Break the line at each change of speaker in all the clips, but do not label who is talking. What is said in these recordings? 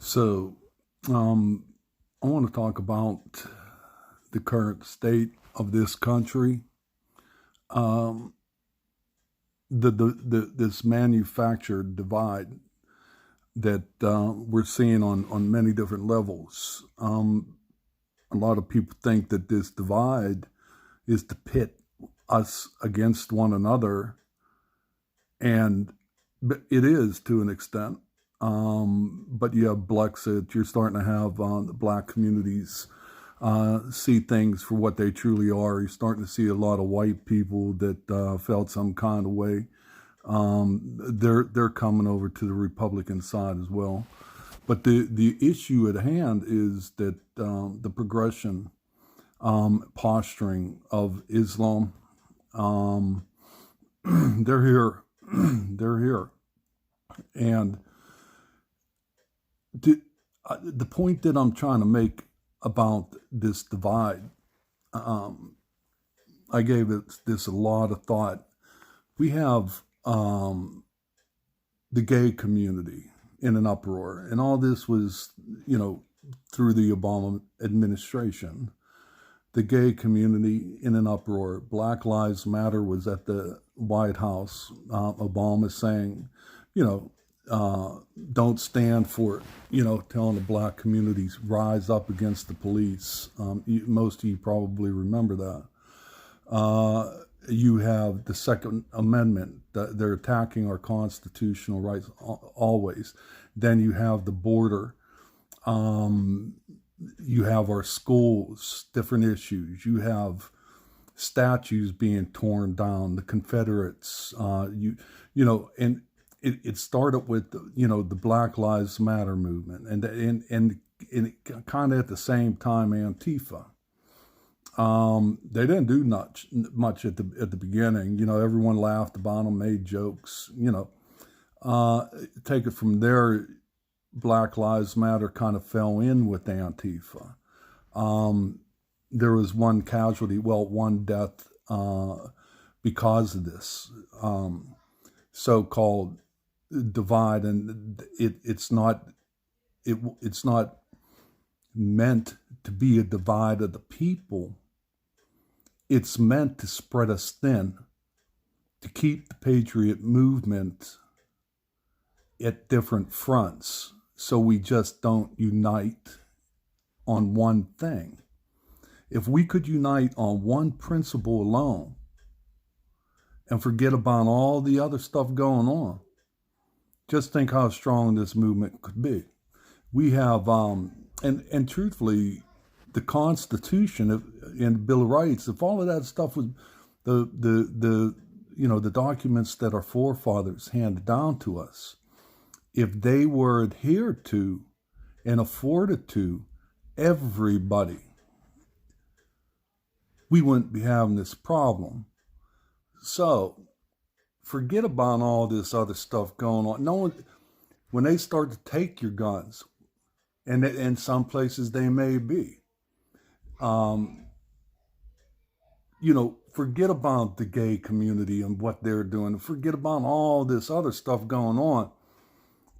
So, I want to talk about the current state of this country. Um, this manufactured divide that we're seeing on many different levels. A lot of people think that this divide is to pit us against one another, and it is to an extent. But you have Brexit. You're starting to have the black communities see things for what they truly are. You're starting to see a lot of white people that felt some kind of way. They're coming over to the Republican side as well. But the issue at hand is that the progression, posturing of Islam, um, they're here. They're here. And the point that I'm trying to make about this divide, um, I gave this a lot of thought. We have the gay community in an uproar, and all this was, through the Obama administration. The gay community in an uproar. Black Lives Matter was at the White House. Obama saying, you know, don't stand for, telling the black communities rise up against the police. Most of you probably remember that. You have the Second Amendment. They're attacking our constitutional rights always. Then you have the border. You have our schools, different issues. You have statues being torn down, the Confederates. And it started with the Black Lives Matter movement, and kind of at the same time Antifa. They didn't do much at the beginning. Everyone laughed about them, made jokes. Take it from there. Black Lives Matter kind of fell in with Antifa. There was one casualty, one death because of this so-called divide, and it's not meant to be a divide of the people. It's meant to spread us thin, to keep the patriot movement at different fronts, so we just don't unite on one thing. If we could unite on one principle alone and forget about all the other stuff going on, just think how strong this movement could be. We have, and truthfully, the Constitution and the Bill of Rights, if all of that stuff was the documents that our forefathers handed down to us, if they were adhered to and afforded to everybody, we wouldn't be having this problem. So forget about all this other stuff going on. No one, when they start to take your guns, and in some places they may be, forget about the gay community and what they're doing. Forget about all this other stuff going on,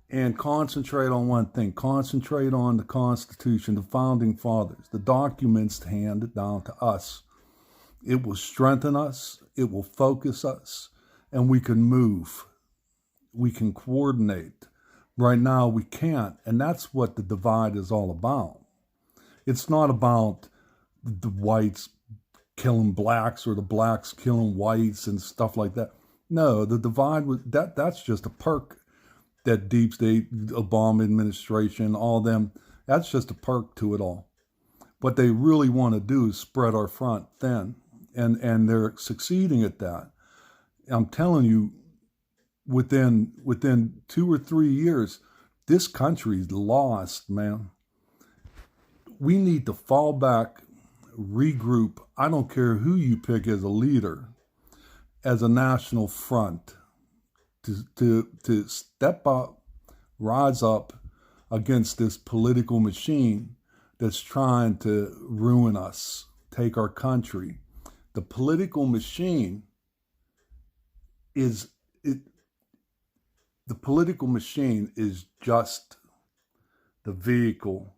and concentrate on one thing. Concentrate on the Constitution, the Founding Fathers, the documents handed down to us. It will strengthen us. It will focus us, and we can move. We can coordinate. Right now, we can't, and that's what the divide is all about. It's not about the whites killing blacks or the blacks killing whites and stuff like that. No, the divide was that's just a perk that deep state, Obama administration, all them, that's just a perk to it all. What they really want to do is spread our front thin, and they're succeeding at that. I'm telling you, within 2 or 3 years, this country's lost, man. We need to fall back, regroup. I don't care who you pick as a leader, as a national front, to step up, rise up against this political machine that's trying to ruin us, take our country. The political machine is the political machine is just the vehicle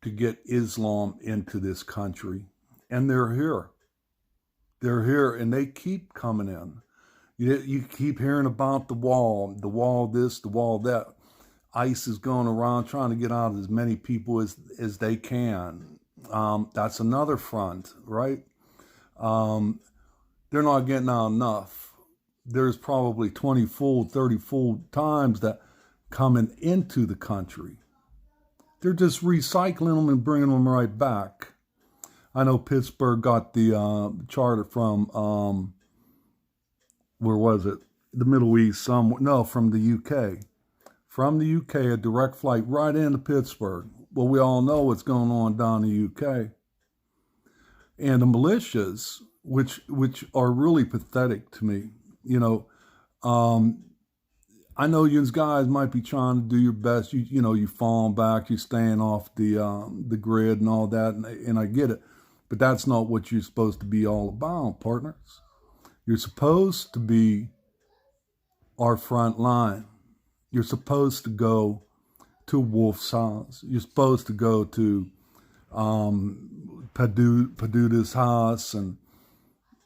to get Islam into this country. And they're here. They're here, and they keep coming in. You keep hearing about the wall this, the wall that. ICE is going around trying to get out as many people as they can. That's another front, right? They're not getting out enough. There's probably 20-fold, 30-fold times that coming into the country. They're just recycling them and bringing them right back. I know Pittsburgh got the charter from, where was it? The Middle East, somewhere. No, from the UK. From the UK, a direct flight right into Pittsburgh. Well, we all know what's going on down in the UK. And the militias, which are really pathetic to me, you know, I know you guys might be trying to do your best. You know, you falling back, you're staying off the grid and all that, and I get it. But that's not what you're supposed to be all about, partners. You're supposed to be our front line. You're supposed to go to Wolf's house. You're supposed to go to Paduda's house and,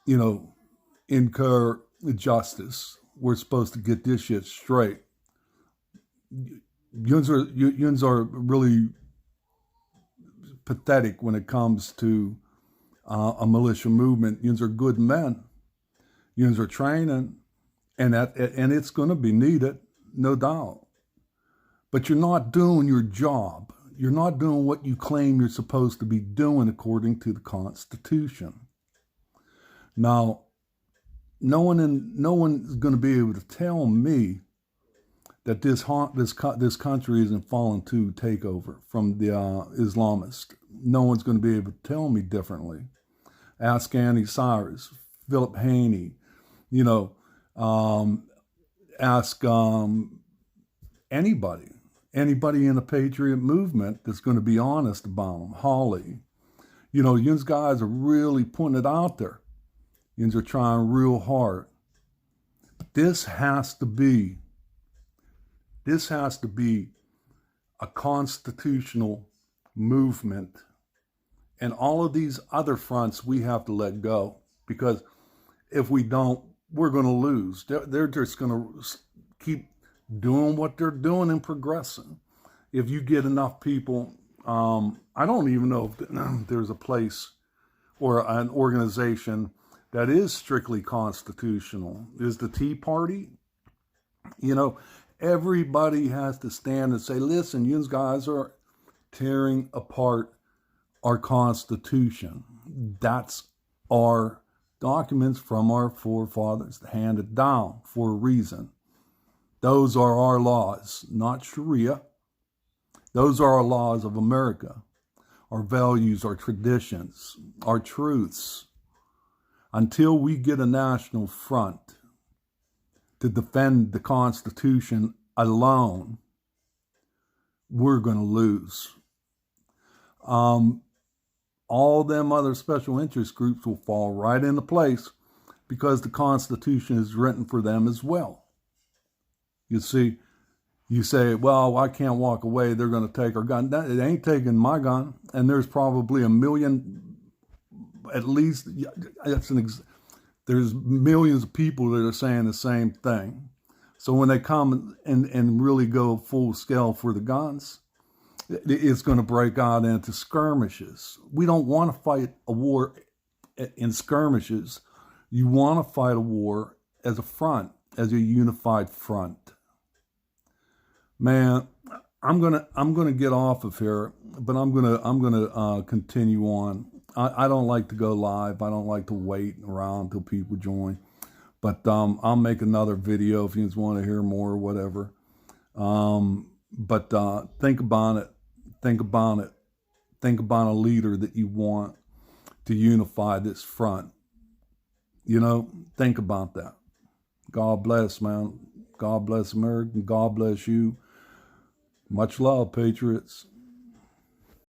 you know, incur justice. We're supposed to get this shit straight. Yuns are really pathetic when it comes to a militia movement. Yuns are good men. Yuns are training, and it's going to be needed. No doubt. But you're not doing your job. You're not doing what you claim you're supposed to be doing according to the Constitution. Now, no one is going to be able to tell me that this country isn't falling to takeover from the Islamists. No one's going to be able to tell me differently. Ask Andy Cyrus, Philip Haney, you know, ask anybody in the Patriot movement that's going to be honest about them. Holly, you know, you guys are really putting it out there. You are trying real hard. But this has to be a constitutional movement, and all of these other fronts we have to let go, because if we don't, we're going to lose. They're just going to keep doing what they're doing and progressing. If you get enough people, I don't even know if there's a place or an organization that is strictly constitutional. Is the Tea Party? You know, everybody has to stand and say, listen, you guys are tearing apart our Constitution. That's our documents from our forefathers handed down for a reason. Those are our laws, not Sharia. Those are our laws of America, our values, our traditions, our truths. Until we get a national front to defend the Constitution alone, we're going to lose. All them other special interest groups will fall right into place because the Constitution is written for them as well. You see, you say, well, I can't walk away. They're going to take our gun. It ain't taking my gun. And there's probably 1 million, at least, there's millions of people that are saying the same thing. So when they come and really go full scale for the guns, it's going to break out into skirmishes. We don't want to fight a war in skirmishes. You want to fight a war as a front, as a unified front. Man, I'm gonna get off of here, but I'm gonna continue on. I don't like to go live. I don't like to wait around until people join. But I'll make another video if you just want to hear more or whatever. But think about it. Think about it. Think about a leader that you want to unify this front. You know, think about that. God bless, man. God bless America. God bless you. Much love, Patriots.